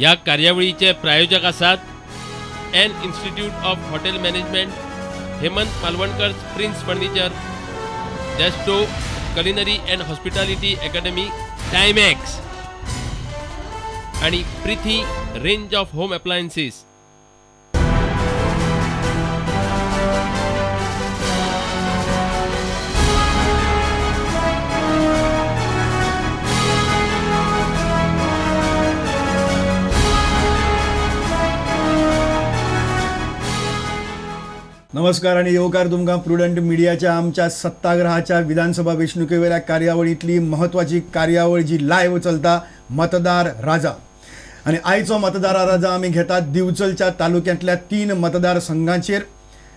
या कार्यावळीचे प्रायोजक आसात N institute of hotel management, Hemant Malvankar Prince furniture, जेस्टो culinary and hospitality academy, Timex आणि Preeti range of home appliances. नमस्कार आणि येवकार तुमकां प्रुडंट मिडियाच्या आमच्या सत्ताग्रहाच्या विधानसभा वेंचणुके कार्यावळीतली महत्वाची कार्यावळ जी लायव्ह चलता मतदार राजा. आणि आयचो मतदार राजा आमी घेतात दिवचलच्या तालुक्यांतल्या 3 मतदारसंघांचेर.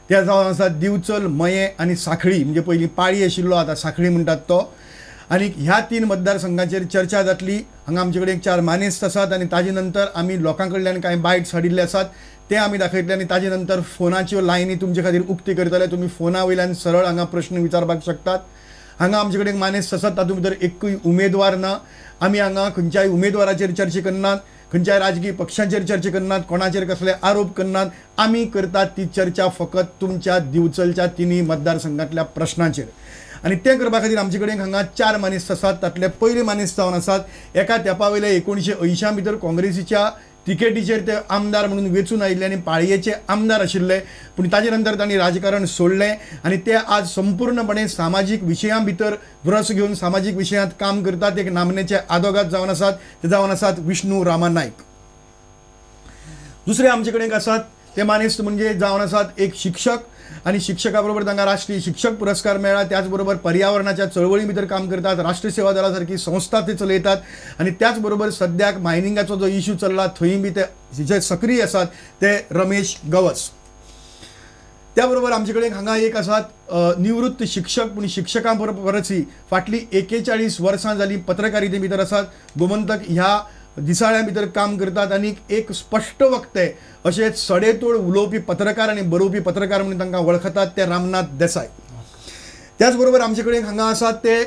त्या जावन आसात दिवचल, मये आणि साखळी, म्हणजे पयलीं पाळी आशिल्लो आता साखळी म्हणटात तो. आणि ह्या 3 मतदारसंघांचेर चर्चा जातली. हांगा आमचे कडेन 4 मानेस्त आसात आणि ताजे नंतर आमी लोकां कडल्यान कांय बायट्स हाडिल्ले आसात ते आमी दाखयतले. आणि ताजे नंतर फोनाच्यो लायनी तुमचे खातीर उक्ती करतले. तुम्ही फोना वयल्यान सरळ हांगा प्रश्न विचारपाक शकतात. हांगा आमचे कडेन मानेस्त आसात, तातूंत भितर एकूय उमेदवार ना. आमी हांगा खंयच्याय उमेदवाराचेर चर्चा करनात, खंयच्याय राजकीय पक्षांचेर चर्चा करनात, कोणाचेर कसले आरोप करनात. आमी करतात ती चर्चा फकत तुमच्या दिवचलच्या 3 मतदारसंघांतल्या प्रश्नांचेर. आणि ते करपा खातीर आमचे कडेन हांगा 4 मानेस्त आसात. तातले पयले मानेस्त जावन आसात एका तेंपा वयले 1980 भितर काँग्रेसीच्या तिकेटीचेर ते आमदार म्हणून वेचून आयिल्ले आणि पाळयेचे आमदार आशिल्ले. पूण ताजे नंतर तांणी राजकारण सोडलें आणि ते आज संपूर्णपणे सामाजीक विशयां भितर रस घेवन सामाजीक विशयांत काम करतात. एक नामनेचे आदोगाद जावन आसात, ते जावन आसात विष्णू रामा नायक. दुसरे आमचे कडेन आसात ते मानेस्त म्हणजे जावन आसात एक शिक्षक, आणि शिक्षका बरोबर तांकां राष्ट्रीय शिक्षक पुरस्कार मेळ्ळा. त्याचबरोबर पर्यावरणाच्या चळवळी भितर काम करतात, राष्ट्रीय सेवा दला सारखी संस्था ते चलयतात. आणि त्याचबरोबर सद्याक मायनिंगाचो जो इश्यू चल्ला थंय बी ते जे सक्रीय आसात ते रमेश गवस. त्याबरोबर आमचे कडेन हांगा एक आसात निवृत्त शिक्षक, पूण शिक्षकां परसय फाटली 41 वर्सां जाली पत्रकारिते भितर आसात. गोमंतक ह्या दिसाळ्या भितर काम करतात आणि एक स्पश्ट वक्ते अशेंच सडेतोड उलोवपी पत्रकार आणि बरोवपी पत्रकार म्हणून तांकां वळखतात ते रामनाथ देसाय. त्याचबरोबर आमचे कडेन हांगा आसात ते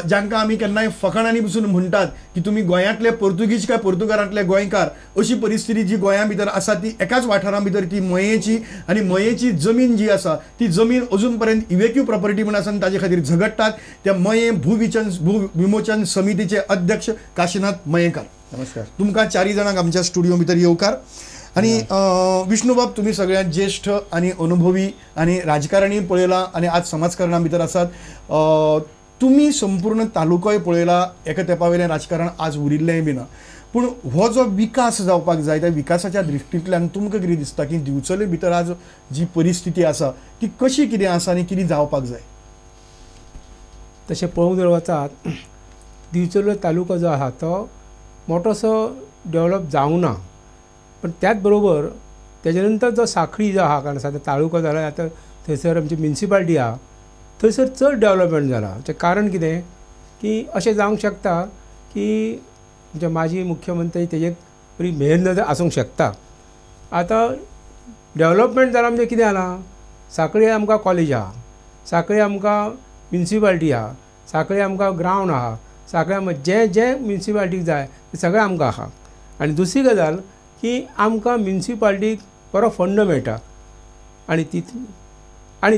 जांकां आमी केन्नाय फकाणांनी बसून म्हणटात की तुमी गोंयांतले पोर्तुगीज काय पोर्तुगालांतले गोंयकार. अशी परिस्थिती जी गोंयां भितर आसा ती एकाच वाठारां भितर ती मयेची, आणि मयेची जमीन जी आसा ती जमीन अजून पर्यंत इवेक्यू प्रॉपर्टी म्हणून आसा, ताजे खातीर झगडटात. त्या मये भूविमोचन समितीचे अध्यक्ष काशीनाथ मयेकार. नमस्कार. तुमकां 4 जाणांक आमच्या स्टुडिओ भितर येवकार. आणि विष्णुबाब, तुम्ही सगळ्यात ज्येष्ठ आणि अनुभवी आणि राजकारणी पळयला आणि आज समाजकारणां भितर आसात. तुम्ही संपूर्ण तालुकोय पळयला, एका तेंपा वयलें राजकारण आज उरिल्लेंय बी ना. पूण हो जो विकास जावपाक जाय त्या विकासाच्या दृश्टींतल्यान तुमकां कितें दिसता की दिवचले भितर आज जी परिस्थिती आसा ती कशी कितें आसा आनी कितें जावपाक जाय? तशें पळोवंक जर वचात दिवचलो तालुको जो आसा तो मोठोसो डेवलप जावंक ना. पण त्याच बरोबर तेजे नंतर जो साखळी जो आहा, कारण सद्या तालुको जाला आतां थंयसर आमची म्युनिसिपालिटी आहा, थंयसर चड डेवलपमेंट जाला. हाचें कारण कितें की अशें जावंक शकता की म्हणजे माजी मुख्यमंत्री तेजे बरी मेहनत आसूंक शकता. आतां डेवलपमेंट जाला म्हणजे कितें जालां, साखळी आमकां कॉलेज आहा, साखळी आमकां म्युनिसिपालिटी आहा, साखळी आमकां ग्रावंड आहा, साखळी जें म्युनिसिपालिटीक जाय तें सगळें आमकां आहा. आनी दुसरी गजाल की आमकां म्युनिसिपालिटीक बरो फंड मेळटा आनी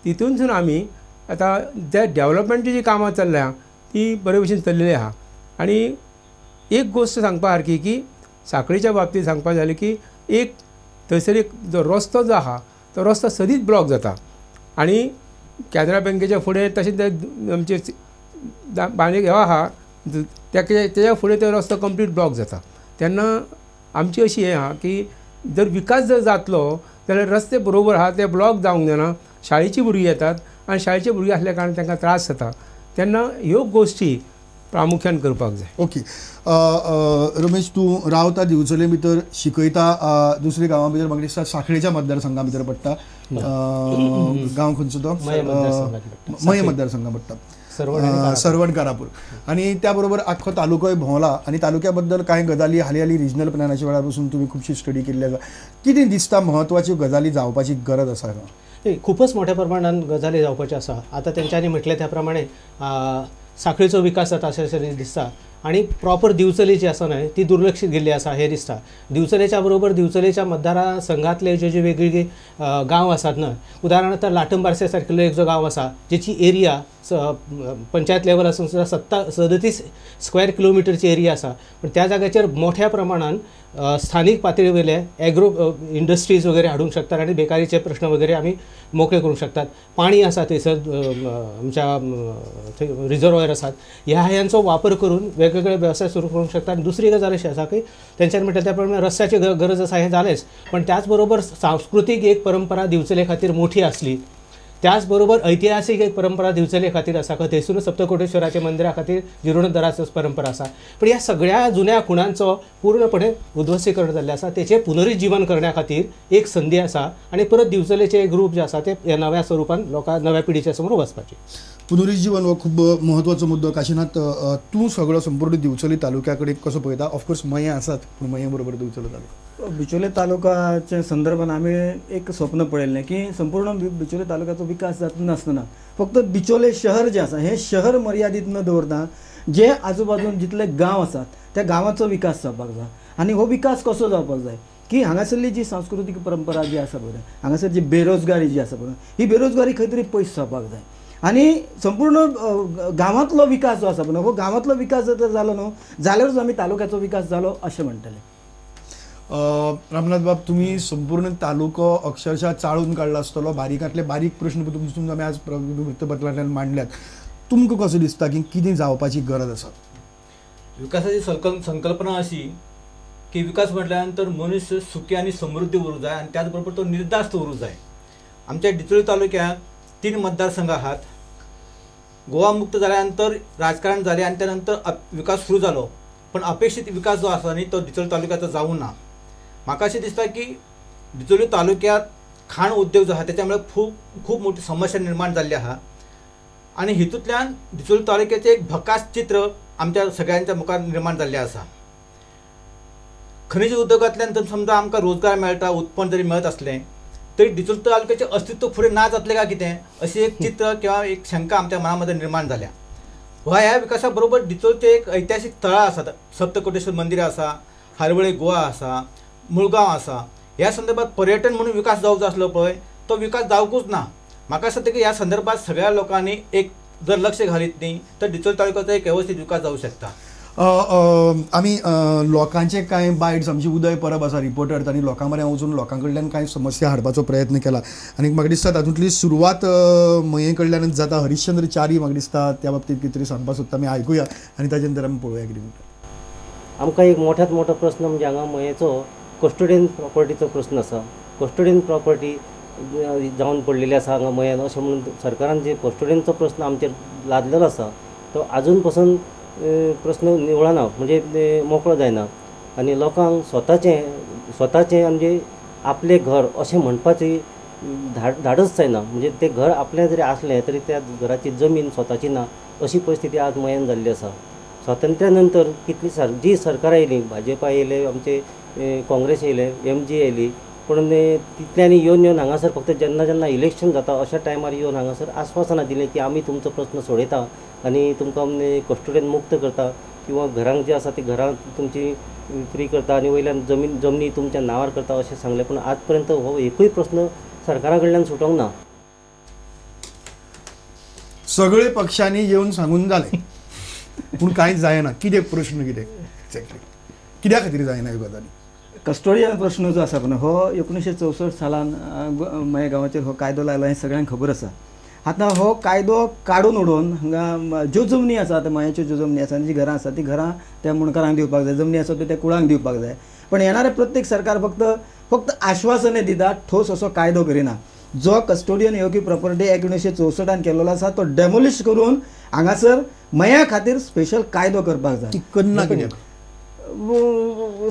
तितूनसून आमी आतां जे डेवलपमेंटची जी कामां चल्ल्या ती बरे भशेन चल्लेली आहा. आनी एक गोश्ट सांगपा सारकी की साखळीच्या बाबतींत सांगपा जालें की एक थंयसर एक जो रस्तो जो आहा तो रस्तो सदींच ब्लॉक जाता. आनी कॅनरा बँकेच्या फुडें तशेंच आमचे बांदेक हें आहा तेच्या फुडें तो रस्तो कंप्लीट ब्लॉक जाता. तेन्ना आमची अशी हें आहा की जर विकास जर जातलो जाल्यार रस्ते बरोबर आहा ते ब्लॉक जावंक जायना. शाळेची भुरगीं येतात आनी शाळेचे भुरगीं आसल्या कारणान तांकां त्रास जाता. तेन्ना ह्यो गोश्टी प्रामुख्यान करपाक जाय. ओके. रमेश, तूं रावता दिवचले भितर, शिकयता दुसरे गांवां भितर, म्हाका दिसता साखळेच्या मतदारसंघा भितर पडटा. गांव खंयचो तो? मय मतदारसंघा पडटा, सरवण कारापूर. आणि त्याबरोबर आख्खो तालुकोय भोंवला आणि तालुक्याबद्दल कांय गजाली हाली रिजनल प्लॅनाच्या वेळार पसून तुम्ही खूपशी स्टडी केल्ली आसा. कितें दिसता महत्वाच्यो गजाली जावपाची गरज आसा? खूपच मोठ्या प्रमाणात गजाली जावपाच्यो आसा. आता तेंच्यांनी म्हटले त्या प्रमाणे साखळीचो विकास जाता अशें दिसता. आणि प्रॉपर दिवचली जी आसा न्हय ती दुर्लक्षित गेल्ली आसा हे दिसता. दिवचलेच्या बरोबर दिवचलेच्या मतदारा संघातले जे वेगवेगळे गांव आसात न्हय, उदाहरणार्थ लाटंबारसे सारकेलो एक जो गांव आसा जेची एरिया पंचायत लेवल आसून सुद्दां 37 स्क्वेअर किलोमिटरची एरिया आसा, पण त्या जाग्याचेर मोठ्या प्रमाणात स्थानिक पातळी वयले एग्रो इंडस्ट्रीज वगैरे हाडूंक शकतात आणि बेकारीचे प्रश्न वगैरे आमी मोकळे करूंक शकतात. पाणी आसा थंयसर आमच्या रिजर्वयर आसात, ह्यांचो वापर करून वेगवेगळे व्यवसाय सुरू करूंक शकतात. दुसरी गजाल अशी आसा की तेंच्यांनी म्हटलें त्या प्रमाणे रस्त्याची गरज आसा हें जालेंच, पण त्याच बरोबर सांस्कृतीक एक परंपरा दिवचले खातीर मोठी आसली, त्याचबरोबर ऐतिहासीक एक परंपरा दिवचले खातीर आसा. थंयसून सप्तकोटेश्वराच्या मंदिरा खातीर जीर्णोद्धाराचो परंपरा आसा. पण ह्या सगळ्या जुन्या खुणांचो पूर्णपणे उध्वसीकरण जाल्लें आसा. तेचें पुनरुज्जीवन करण्या खातीर एक संदी आसा आणि परत दिवचलेचे एक ग्रूप जे आसा ते ह्या नव्या स्वरुपान लोकां नव्या पिढीच्या समोर वचपाचे. पुनरुज्जीवन हो खूब महत्वाचो मुद्दो. काशीनाथ, तूं सगळो संपूर्ण दिवचली तालुक्याकडे कसो पळयता? ऑफकोर्स मये आसात, पूण मये बरोबर दिवचलो तालुका. बिचोले तालुकाच्या संदर्भात आम्ही एक स्वप्न पळयल्लें की संपूर्ण बिचोले तालुक्याचो विकास जाता नासतना फक्त बिचोले शहर जे आसा हे शहर मर्यादित न दवरता जे आजूबाजून जितले गांव आसात त्या गांवाचो विकास जावपाक जाय. आनी हो विकास कसो जावपाक जाय की हांगासरली जी सांस्कृतीक परंपरा जी आसा पळय, हांगासर जी बेरोजगारी जी आसा पळय, ही बेरोजगारी खंय तरी पयस जावपाक जाय. आणि संपूर्ण गांवांतलो विकास जो आसा पळय, हो गांवांतलो विकास जर जालो न्हू जाल्यारूच आमी तालुक्याचो विकास जालो अशें म्हणटले. रामनाथ बाब, तुम्ही संपूर्ण तालुको अक्षरशः चाळून काढला आसतलो. बारीकांतले बारीक प्रश्न तुमचे आमी आज वृत्तपत्रांतल्यान मांडल्यात. तुमकां कशें दिसता की कितें जावपाची गरज आसा? विकासाची संकल्पना अशी की विकास म्हटल्यानंतर मनुष्य सुखी आणि समृद्धी उरूं जाय आणि त्याचबरोबर तो निर्धास्त उरूं जाय. आमच्या डिचोली तालुक्यात 3 मतदारसंघ आहात. गोवा मुक्त जाल्यानंतर राजकारण जालें आणि त्यानंतर विकास सुरू जालो, पण अपेक्षित विकास जो आसा न्ही तो डिचोली तालुक्याचो जावूं ना. म्हाका अशें दिसता की डिचोली तालुक्यात खाण उद्योग जो आहा त्याच्यामुळे खूप मोठी समस्या निर्माण जाल्ली आहा आणि हितूंतल्यान डिचोली तालुक्याचें एक भकास चित्र आमच्या सगळ्यांच्या मुखार निर्माण जाल्लें आसा. खनिज उद्योगांतल्यान जर समजा आमकां रोजगार मेळटा, उत्पन्न जरी मेळत असलें तरी डिचोली तालुक्याचें अस्तित्व फुडें ना जातलें काय कितें अशी एक चित्र किंवा एक शंका आमच्या मनामध्ये निर्माण जाल्या. ह्या विकासा बरोबर डिचोलचे एक ऐतिहासिक तळां आसात. सप्तकोटेश्वर मंदिर आसा, हारवळे गुहा आसा, मुळगांव आसा. ह्या संदर्भात पर्यटन म्हणून विकास जावंक जाय आसलो पळय तो विकास जावंकूच ना. म्हाका दिसता की ह्या संदर्भात सगळ्या लोकांनी एक जर लक्ष घालीत न्ही तर डिचोली तालुक्याचो एक व्यवस्थित विकास जावं शकता. आमी लोकांचे कांय बायट्स, आमची उदय परब आसा रिपोर्टर, तांणी लोकां मेरेन वचून लोकां कडल्यान कांय समस्या हाडपाचो प्रयत्न केला आनी म्हाका दिसता तातूंतली सुरवात मये कडल्यानच जाता. हरिश्चंद्र च्यारी म्हाका दिसता त्या बाबतीत कितें तरी सांगपाक सोदता. आमी आयकुया आनी ताचे नंतर आमी पळोवया कितें म्हणटा. आमकां एक मोठ्यांत मोठो प्रश्न म्हणजे हांगा मयेचो कस्टोडियन प्रॉपर्टीचो प्रश्न आसा. कस्टोडियन प्रॉपर्टी जावन पडलेली आसा हांगा मयेन, अशें म्हणून सरकारान जे कस्टोडियनचो प्रश्न आमचेर लादलेलो आसा तो आजून पासून प्रश्न निवळना, म्हणजे मोकळो जायना. आनी लोकांक स्वताचें म्हणजे आपलें घर अशें म्हणपाची धाडच जायना. म्हणजे तें घर आपलें जरी आसलें तरी त्या घराची जमीन स्वताची ना अशी परिस्थिती आज मयेन जाल्ली आसा. स्वातंत्र्या नंतर कितली जी सरकारां येयलीं, भाजपा येयले, आमचे काँग्रेस येयले, MG येयली, पण तितल्यांनी येवन हांगासर फक्त जेन्ना इलेक्शन जाता अशा टायमार येवन हांगासर आश्वासनां दिलें की आमी तुमचो प्रश्न सोडयता आनी तुमकां कस्टोडियन मुक्त करता किंवा घरांक जे आसा ती घरां तुमची फ्री करता आनी वयल्यान जमनी तुमच्या नांवार करता अशें सांगलें. पूण आज पर्यंत हो एकूय प्रश्न सरकारा कडल्यान सुटोंक ना. सगळे पक्षांनी येवन सांगून जालें पूण कांयच जायना. कितें प्रश्न कितें एक्झॅक्टली कित्या खातीर जायना ह्यो गजाली? कस्टोडियन प्रश्न जो आसा पळय हो 1964 सालान मये गांवाचेर हो कायदो लायला हें सगळ्यांक खबर आसा. आतां हो कायदो काडून उडोवन हांगा ज्यो जमनी आसा, आतां मयाच्यो ज्यो जमनी आसा, जी घरां आसा ती घरां त्या मुणकारांक दिवपाक जाय, जमनी आसा त्यो त्या कुळांक दिवपाक जाय. पण येणारे प्रत्येक सरकार फक्त आश्वासने दिता, ठोस असो कायदो करिना. जो कस्टोडियन येवपी प्रॉपर्टी एक्ट 1964 केल्लो आसा तो डेमोलिश करून हांगासर मया खातीर स्पेशल कायदो करपाक जाय. करना कित्याक?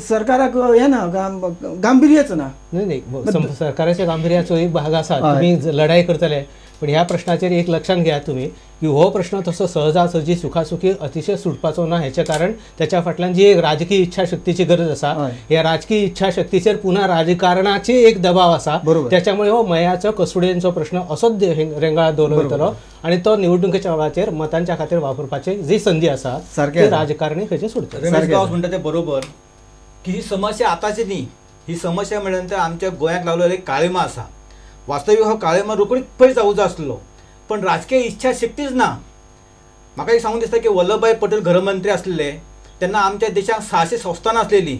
सरकाराक हें ना, गांभीर्यच ना. नाही सरकाराच्या गांभीर्याचो एक भाग आसा. तुम्ही लढाई करतले पण ह्या प्रश्नाचेर एक लक्षात घ्या तुम्ही की हो प्रश्न तसो सहजासहजी सुखासुखी अतिशय सुटपाचो ना. हेचे कारण त्याच्या फाटल्यान जी एक राजकीय इच्छाशक्तीची गरज आसा, ह्या राजकीय इच्छाशक्तीचेर पुन्हा राजकारणाचे एक दबाव आसा. त्याच्यामुळे हो मयाचो कस्टोडियनचो प्रश्न असोच रेंगाळत दवरतलो आणि तो निवडणुकीच्या वेळाचेर मतांच्या खातीर वापरपाची जी संधी आसा ती राजकारणी खंयचे सोडतात. रमेश गांवस म्हणटा ते बरोबर की ही समस्या आताची न्ही, ही समस्या म्हणल्यार आमच्या गोंयाक लागलेलो एक काळिमा आसा. वास्तवीक हो काळिमा रोखडीच पयस जावचो आसलो, पण राजकीय इच्छा शक्तीच ना. म्हाका एक सांगून दिसता की वल्लभभाई पटेल गृहमंत्री आसलेले तेन्ना आमच्या देशाक 600 संस्थानां आसलेलीं.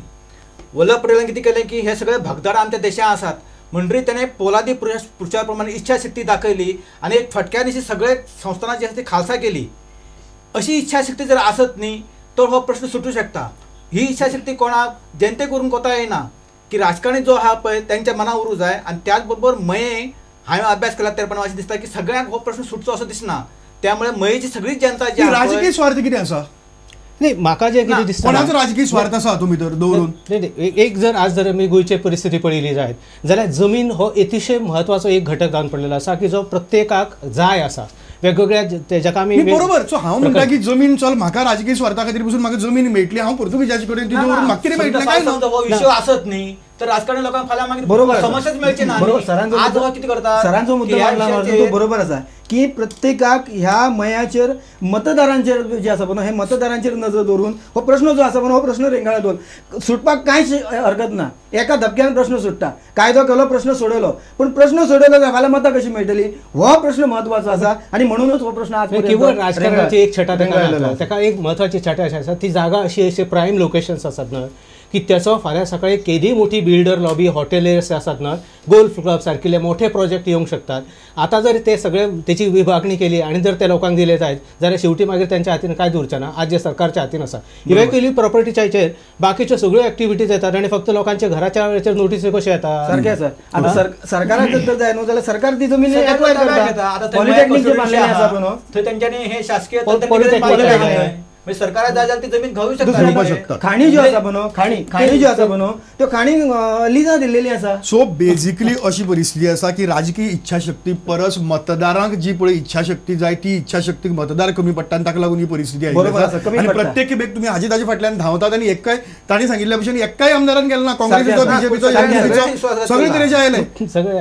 वल्लभ पटेलान कितें केलें की हे सगळे भगदार आमच्या देशांत आसात म्हणटरी तेणें पोलादी पुरुषा प्रमाणे इच्छाशक्ती दाखयली आणि एक फटक्यानिशी सगळे संस्थानां जी आसा ती खालसा केली. अशी इच्छाशक्ती जर आसत न्ही तर हो प्रश्न सुटू शकता. ही इच्छाशक्ती कोणाक जनते करून कोता येना की राजकारणी जो आहा पळय त्यांच्या मनां उरूं जाय. आणि त्याच बरोबर मये हांवें अभ्यास केला त्या प्रमाणे अशें दिसता की सगळ्यांक हो प्रश्न सुटचो असो दिसना. त्यामुळे मयेची सगळी जनता जी राजकीय स्वार्थ कितें आसा? नाही, म्हाका जे कितें दिसता कोणाचो राजकीय स्वार्थ आसा हातूंत भितर दवरून? एक जर आज जर आमी गोंयची परिस्थिती पळयली जायत जाल्यार जमीन हो अतिशय म्हत्वाचो एक घटक जावन पडलेलो आसा की जो प्रत्येकाक जाय आसा. वेगवेगळ्या जाका आमी बरोबर. सो हांव म्हणटा की जमीन चल म्हाका राजकीय स्वार्था खातीर पसून म्हाका जमीन मेळटली, हांव पुर्तुगीजाचे कडेन ती दवरून म्हाका कितें मेळटलें काय ना. हो विशय आसत न्ही तर राजकारणी लोकांक फाल्यां मागीर समस्याच मेळची ना. आज हो कितें करता सरांचो मुद्दो मांडला तो बरोबर आसा की प्रत्येकाक ह्या मयाचेर मतदारांचेर जे आसा पळय हे मतदारांचेर नजर दवरून हो प्रश्न जो आसा पळय हो प्रश्न रेंगाळत दवरून सुटपाक कांयच हरकत ना. एका धपक्यान प्रश्न सुट्टा. कायदो केलो, प्रश्न सोडयलो, पण प्रश्न सोडयलो जाल्यार फाल्यां मतां कशी मेळटली हो प्रश्न म्हत्वाचो आसा. आणि म्हणूनच हो प्रश्न आज केवळ राजकारणाची एक छटा ताका एक म्हत्वाची छटा अशी आसा ती जागा अशी प्रायम लोकेशन्स आसात ना की त्याचो फाल्यां सकाळी केदी मोठी बिल्डर लॉबी हॉटेल्स आसात ना, गोल्फ क्लब सारकिले मोठे प्रोजेक्ट येवंक शकतात. आता जर ते सगळे त्याची विभागणी केली आणि जर ते लोकांक दिले जायत जाल्यार शेवटी मागीर त्यांच्या हातीन काय उरचें ना. आज जे सरकारच्या हातीन आसा इव्हेक्युअली प्रॉपर्टीच्या हाचेर बाकीच्यो सगळ्यो एक्टिविटीज येतात आणि फक्त लोकांच्या घराच्या वेळेचेर नोटीसी कशें येतात. सारकें आसा. आता सरकाराक जर जाय न्हू जाल्यार सरकार ती जमीन एक्वायर करता. पॉलिटेक्निक जे बांदलेलें आसा पळय न्हू थंय तेंच्यांनी हे शासकीय पॉलिटेक्निक सरकाराक जाय जाल्यार ती जमीन घेवूं शकता. खाणी ज्यो आसा पळय खाणी ज्यो आसा पळय त्यो खाणी लिजां दिल्लेली आसा. सो बेसिकली अशी परिस्थिती आसा की राजकीय इच्छाशक्ती परस मतदारांक जी पळय इच्छाशक्ती जाय ती इच्छाशक्तीक मतदार कमी पडटा आणि ताका लागून ही परिस्थिती आयली. आणि प्रत्येक खेपेक तुम्ही हाजे ताजे फाटल्यान धांवतात आणि एकाय तांणी सांगिल्ल्या भशेन एकाय आमदारान केलें ना. काँग्रेसीचो, बीजेपीचो, सगळे तरेचे आयले.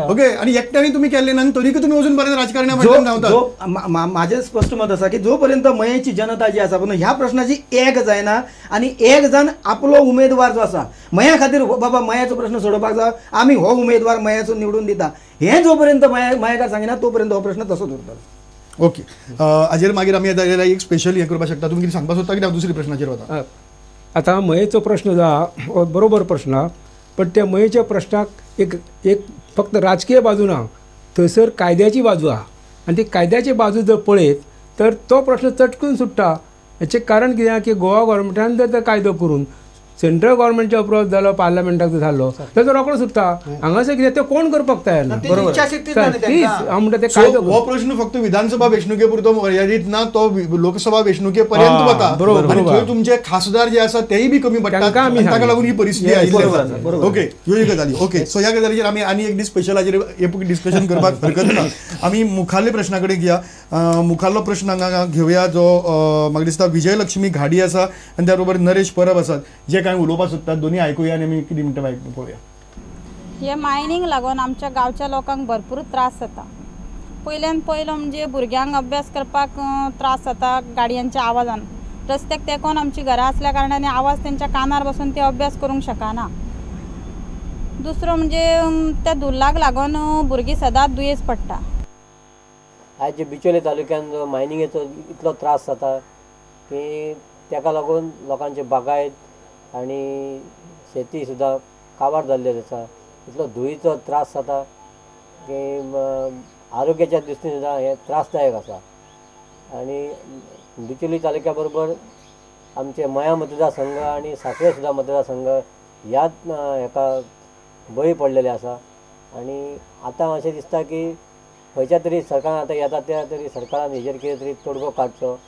ओके. आणि एकट्याने तुम्ही केल्ले ना तरीक तुम्ही अजून पर्यंत राजकारण्या फाटल्यान धांवतात. माझे स्पष्ट मत आसा की जोपर्यंत मयेची जनता जी आसा पळय ह्या प्रश्नाची एक जायना आणि एक जण आपलो उमेदवार जो आसा मया खातीर बाबा मयाचो प्रश्न सोडोवपाक जाय आमी हो उमेदवार मयाचो निवडून दिता हे जोपर्यंत मयाकार सांगिना तोपर्यंत हो प्रश्न तसोच उरतलो. ओके. हाजेर मागीर आमी येता एक स्पेशल हें करपाक शकता. तुमी कितें सांगपाक सोदता की हांव दुसऱ्या प्रश्नाचेर वता? आता मयेचो प्रश्न जो आहा बरोबर प्रश्न, पण त्या मयेच्या प्रश्नाक एक फक्त राजकीय बाजू ना, थंयसर कायद्याची बाजू आहा. आणि ती कायद्याची बाजू जर पळयत तर तो प्रश्न चटकून सुट्टा. हेचें कारण कितें की गोवा गव्हर्मेंटान जर कायदो करून सेंट्रल गव्हर्मेंटचे अप्रोच जालो पार्लमेंटाक जर जालो तर तो रोखडो सुट्टा. हांगासर कितें ते कोण करपाक तयार ना. बरोबर. हांव म्हणटा ते कायदो हो प्रश्न फक्त विधानसभा वेंचणुके पुरतो मर्यादित ना, तो लोकसभा वेंचणुके पर्यंत वता. बरोबर. तुमचे खासदार जे आसा तेही बी कमी पडटात. ताका लागून ही परिस्थिती आयिल्ली. ओके. ह्यो एक गजाली. ओके. सो ह्या गजालीचेर आमी आनी एक दीस स्पेशल हाजेर डिस्कशन करपाक हरकत ना. आमी मुखाल्ले प्रश्ना कडेन घेया. मुखाल्लो प्रश्न हांगा घेवया जो म्हाका दिसता विजयलक्ष्मी घाडी आसा आनी त्या बरोबर नरेश परब आसात जे काय उलोवपाक सोदतात. दोन्ही आयकुया आनी आमी कितें म्हणटा पळोवया. हे मायनिंग लागून आमच्या गांवच्या लोकांक भरपूर त्रास जाता. पयल्यान पयलो म्हणजे भुरग्यांक अभ्यास करपाक त्रास जाता गाडयांच्या आवाजान. रस्त्याक तेकोन आमची घरां असल्या कारणाने आवाज त्यांच्या कानार बसून ते अभ्यास करूंक शकना. दुसरो म्हणजे त्या धुल्लाक लागून भुरगीं सदांच दुयेंस पडटा. आज जे बिचोले तालुक्यान मायनिंगेचो इतलो त्रास जाता की ताका लागून लोकांचे बागायत आनी शेती सुद्दां काबार जाल्ले आसा. इतलो धुयेचो त्रास जाता की आरोग्याच्या दृश्टीन सुद्दां हे त्रासदायक आसा. आनी बिचोली तालुक्या बरोबर आमचे मया मतदारसंघ आनी सांखळे सुद्दां मतदारसंघ ह्याच हेका बळी पडलेले आसा. आनी आतां अशें दिसता की खंयच्या तरी सरकारान आतां येता त्या तरी सरकारान हेजेर कितें तरी तोडगो काडचो